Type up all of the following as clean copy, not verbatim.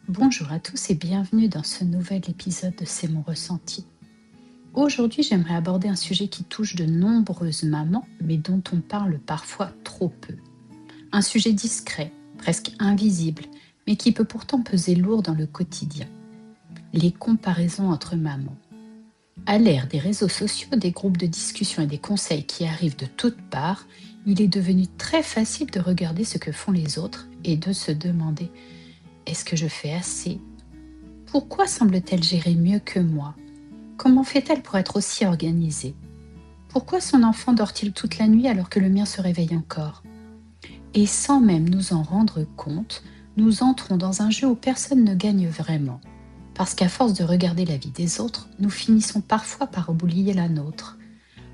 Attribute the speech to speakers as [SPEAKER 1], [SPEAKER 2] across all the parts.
[SPEAKER 1] Bonjour à tous et bienvenue dans ce nouvel épisode de C'est mon ressenti. Aujourd'hui, j'aimerais aborder un sujet qui touche de nombreuses mamans, mais dont on parle parfois trop peu. Un sujet discret, presque invisible, mais qui peut pourtant peser lourd dans le quotidien. Les comparaisons entre mamans. À l'ère des réseaux sociaux, des groupes de discussion et des conseils qui arrivent de toutes parts, il est devenu très facile de regarder ce que font les autres et de se demander: est-ce que je fais assez? Pourquoi semble-t-elle gérer mieux que moi? Comment fait-elle pour être aussi organisée? Pourquoi son enfant dort-il toute la nuit alors que le mien se réveille encore? Et sans même nous en rendre compte, nous entrons dans un jeu où personne ne gagne vraiment. Parce qu'à force de regarder la vie des autres, nous finissons parfois par oublier la nôtre.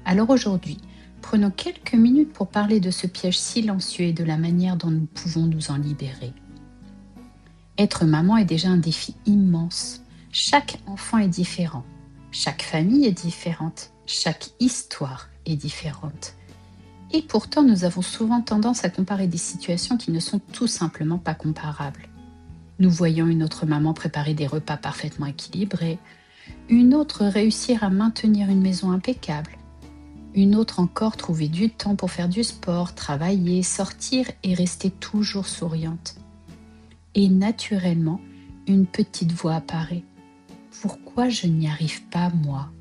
[SPEAKER 1] Alors aujourd'hui, prenons quelques minutes pour parler de ce piège silencieux et de la manière dont nous pouvons nous en libérer. Être maman est déjà un défi immense. Chaque enfant est différent. Chaque famille est différente. Chaque histoire est différente. Et pourtant, nous avons souvent tendance à comparer des situations qui ne sont tout simplement pas comparables. Nous voyons une autre maman préparer des repas parfaitement équilibrés, une autre réussir à maintenir une maison impeccable, une autre encore trouver du temps pour faire du sport, travailler, sortir et rester toujours souriante. Et naturellement, une petite voix apparaît. Pourquoi je n'y arrive pas moi?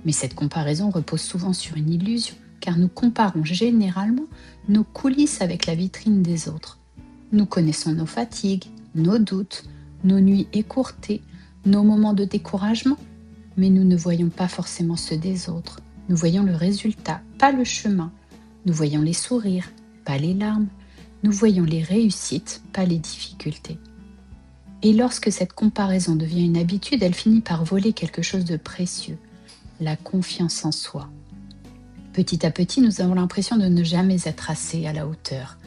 [SPEAKER 1] Mais cette comparaison repose souvent sur une illusion, car nous comparons généralement nos coulisses avec la vitrine des autres. Nous connaissons nos fatigues, nos doutes, nos nuits écourtées, nos moments de découragement, mais nous ne voyons pas forcément ceux des autres. Nous voyons le résultat, pas le chemin. Nous voyons les sourires, pas les larmes. Nous voyons les réussites, pas les difficultés. Et lorsque cette comparaison devient une habitude, elle finit par voler quelque chose de précieux, la confiance en soi. Petit à petit, nous avons l'impression de ne jamais être assez à la hauteur,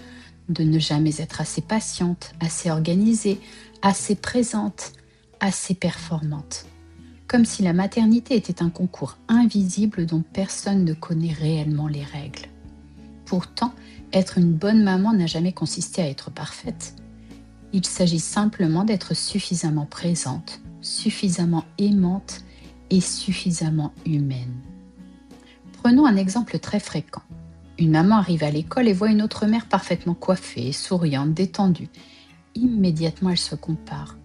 [SPEAKER 1] de ne jamais être assez patiente, assez organisée, assez présente, assez performante. Comme si la maternité était un concours invisible dont personne ne connaît réellement les règles. Pourtant, être une bonne maman n'a jamais consisté à être parfaite. Il s'agit simplement d'être suffisamment présente, suffisamment aimante et suffisamment humaine. Prenons un exemple très fréquent. Une maman arrive à l'école et voit une autre mère parfaitement coiffée, souriante, détendue. Immédiatement, elle se compare.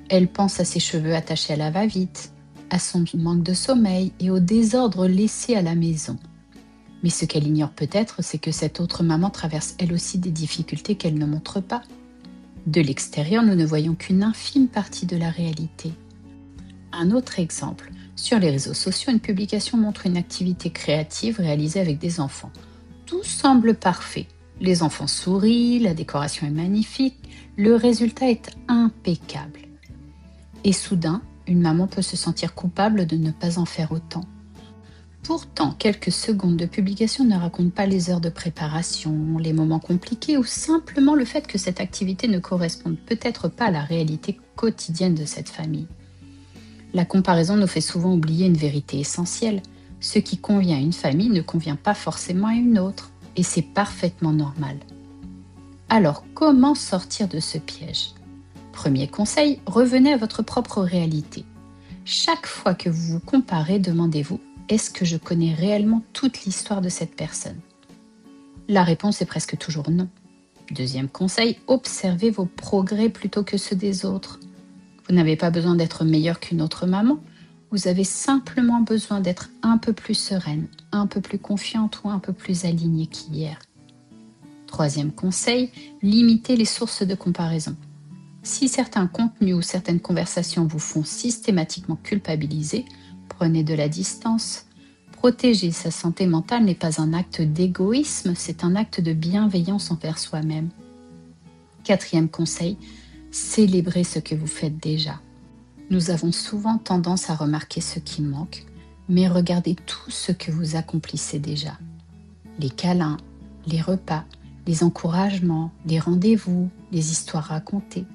[SPEAKER 1] Elle pense à ses cheveux attachés à la va-vite, à son manque de sommeil et au désordre laissé à la maison. Mais ce qu'elle ignore peut-être, c'est que cette autre maman traverse elle aussi des difficultés qu'elle ne montre pas. De l'extérieur, nous ne voyons qu'une infime partie de la réalité. Un autre exemple, sur les réseaux sociaux, une publication montre une activité créative réalisée avec des enfants. Tout semble parfait. Les enfants sourient, la décoration est magnifique, le résultat est impeccable. Et soudain, une maman peut se sentir coupable de ne pas en faire autant. Pourtant, quelques secondes de publication ne racontent pas les heures de préparation, les moments compliqués ou simplement le fait que cette activité ne corresponde peut-être pas à la réalité quotidienne de cette famille. La comparaison nous fait souvent oublier une vérité essentielle. Ce qui convient à une famille ne convient pas forcément à une autre, et c'est parfaitement normal. Alors, comment sortir de ce piège? Premier conseil, revenez à votre propre réalité. Chaque fois que vous vous comparez, demandez-vous: est-ce que je connais réellement toute l'histoire de cette personne? La réponse est presque toujours non. Deuxième conseil, observez vos progrès plutôt que ceux des autres. Vous n'avez pas besoin d'être meilleure qu'une autre maman. Vous avez simplement besoin d'être un peu plus sereine, un peu plus confiante ou un peu plus alignée qu'hier. Troisième conseil, limitez les sources de comparaison. Si certains contenus ou certaines conversations vous font systématiquement culpabiliser, prenez de la distance. Protéger sa santé mentale n'est pas un acte d'égoïsme, c'est un acte de bienveillance envers soi-même. Quatrième conseil, célébrez ce que vous faites déjà. Nous avons souvent tendance à remarquer ce qui manque, mais regardez tout ce que vous accomplissez déjà. Les câlins, les repas, les encouragements, les rendez-vous, les histoires racontées,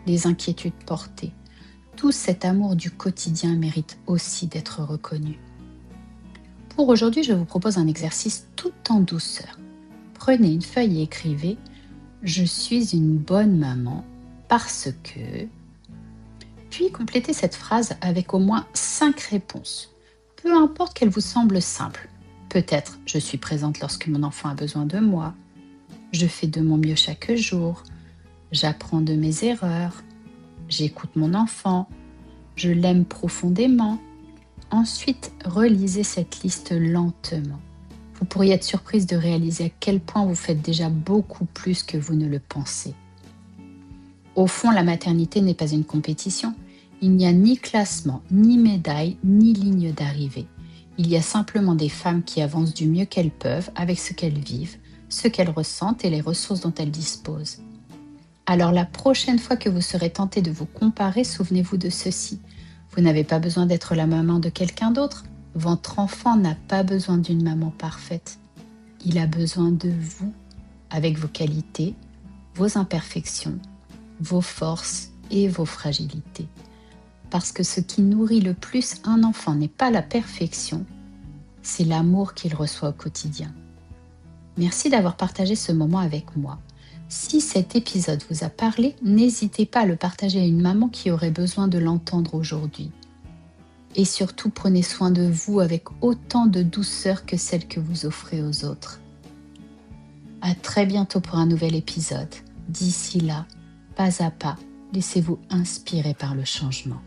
[SPEAKER 1] les inquiétudes portées. Tout cet amour du quotidien mérite aussi d'être reconnu. Pour aujourd'hui, je vous propose un exercice tout en douceur. Prenez une feuille et écrivez « Je suis une bonne maman parce que… » Puis complétez cette phrase avec au moins 5 réponses. Peu importe qu'elles vous semblent simples. Peut-être je suis présente lorsque mon enfant a besoin de moi. Je fais de mon mieux chaque jour. J'apprends de mes erreurs. J'écoute mon enfant. Je l'aime profondément. Ensuite, relisez cette liste lentement. Vous pourriez être surprise de réaliser à quel point vous faites déjà beaucoup plus que vous ne le pensez. Au fond, la maternité n'est pas une compétition. Il n'y a ni classement, ni médaille, ni ligne d'arrivée. Il y a simplement des femmes qui avancent du mieux qu'elles peuvent avec ce qu'elles vivent, ce qu'elles ressentent et les ressources dont elles disposent. Alors la prochaine fois que vous serez tenté de vous comparer, souvenez-vous de ceci. Vous n'avez pas besoin d'être la maman de quelqu'un d'autre. Votre enfant n'a pas besoin d'une maman parfaite. Il a besoin de vous, avec vos qualités, vos imperfections, vos forces et vos fragilités. Parce que ce qui nourrit le plus un enfant n'est pas la perfection, c'est l'amour qu'il reçoit au quotidien. Merci d'avoir partagé ce moment avec moi. Si cet épisode vous a parlé, n'hésitez pas à le partager à une maman qui aurait besoin de l'entendre aujourd'hui. Et surtout, prenez soin de vous avec autant de douceur que celle que vous offrez aux autres. À très bientôt pour un nouvel épisode. D'ici là, pas à pas, laissez-vous inspirer par le changement.